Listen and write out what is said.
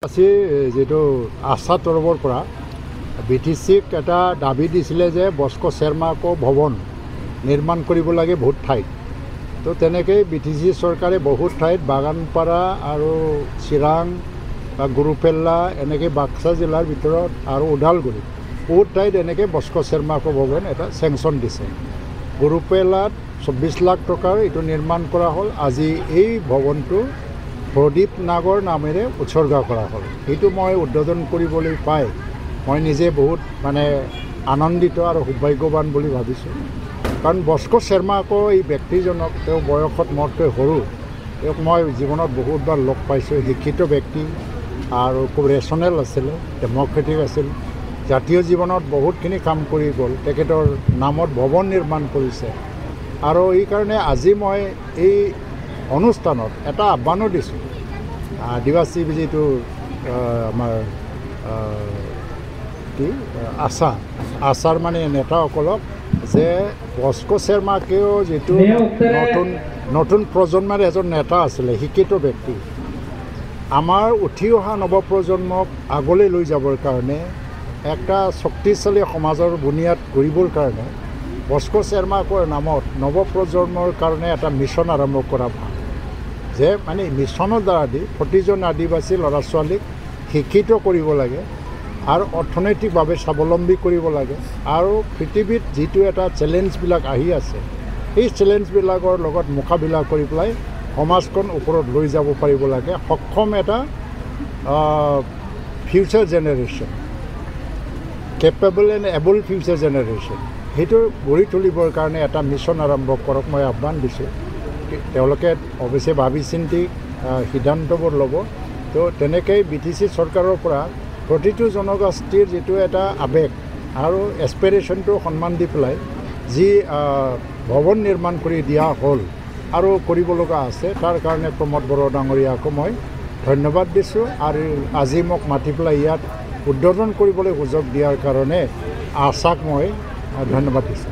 আজি যেটো আশা তৰফৰ পৰা BTCক এটা দাবী দিছিলে যে বস্কো চেৰমাকো ভৱন নিৰ্মাণ কৰিব লাগে বহুত ঠাইত। তো তেনেকৈ BTC চৰকাৰে বহুত ঠাইত বাগানপাৰা আৰু চিৰাং বা গুৰুপেল্লা এনেকৈ বাক্সা জিলাৰ ভিতৰত আৰু ওদালগুৰি বহুত ঠাইত এনেকৈ বস্কো চেৰমাকো ভৱন এটা চেংচন দিছে। গুৰুপেল্লাত 24 লাখ টকাৰ এইটো নিৰ্মাণ কৰা হ'ল। আজি এই ভৱনটো প্ৰদীপ নাগৰ নামেৰে উৎসৰ্গা কৰা হ'ল। এইটো মই উদ্বোধন কৰিবলৈ পাই মই নিজে বহুত আনন্দিত আৰু সৌভাগ্যৱান বুলি ভাবিছোঁ। কাৰণ বস্কো চেৰমাকো এই ব্যক্তিজনক তেওঁ বয়সত মোতকৈ সৰু, তেওঁক মই জীৱনত বহুতবাৰ লগ পাইছোঁ। শিক্ষিত ব্যক্তি আৰু খুব ৰেচনেল আছিলে, ডেম'ক্ৰেটিক আছিল। জাতীয় জীৱনত বহুতখিনি কাম কৰি গ'ল, তেখেতৰ নামত ভৱন নিৰ্মাণ কৰিছে। আৰু এইকাৰণে আজি মই এই অনুষ্ঠানত এটা আহ্বানো দিছোঁ আদিবাসী যিটো আমাৰ কি আচাৰ নেতাসকলক যে বস্কো চেৰমাকেও যিটো নতুন প্ৰজন্মৰ এজন নেতা আছিলে, শিক্ষিত ব্যক্তি, আমাৰ উঠি অহা নৱপ্ৰজন্মক আগলৈ লৈ যাবৰ কাৰণে একটা শক্তিশালী সমাজৰ বুনিয়াদ কৰিবৰ কাৰণে বস্কো চেৰমাকৰ নামত নৱপ্ৰজন্মৰ কাৰণে এটা মিছন আৰম্ভ কৰা ভাল। যে মিছনৰ দ্বাৰা দি প্ৰতিজন আদিবাসী ল'ৰা ছোৱালীক শিক্ষিত কৰিব লাগে আৰু অৰ্থনৈতিকভাৱে স্বাৱলম্বী কৰিব লাগে। আৰু পৃথিৱীত যিটো এটা চেলেঞ্জবিলাক আহি আছে, সেই চেলেঞ্জবিলাকৰ লগত মোকাবিলা কৰি পেলাই সমাজখন ওপৰত লৈ যাব পাৰিব লাগে। সক্ষম এটা future generation, capable and able future generation, সেইটো গঢ়ি তুলিবৰ কাৰণে এটা মিছন আৰম্ভ কৰক মই আহ্বান দিছোঁ। তেওঁলোকে অৱশ্যে ভাবি চিন্তি সিদ্ধান্তবোৰ ল'ব। তো তেনেকৈ BTC চৰকাৰৰ পৰা প্ৰতিটো জনগোষ্ঠীৰ যিটো এটা আৱেগ আৰু এছপিৰেশ্যনটো সন্মান দি পেলাই যি ভৱন নিৰ্মাণ কৰি দিয়া হ'ল আৰু কৰিব লগা আছে, তাৰ কাৰণে প্ৰমোদ বড়ো ডাঙৰীয়াকো মই ধন্যবাদ দিছোঁ। আৰু আজি মোক মাতি পেলাই ইয়াত উদ্বোধন কৰিবলৈ সুযোগ দিয়াৰ কাৰণে আশাক মই ধন্যবাদ দিছোঁ।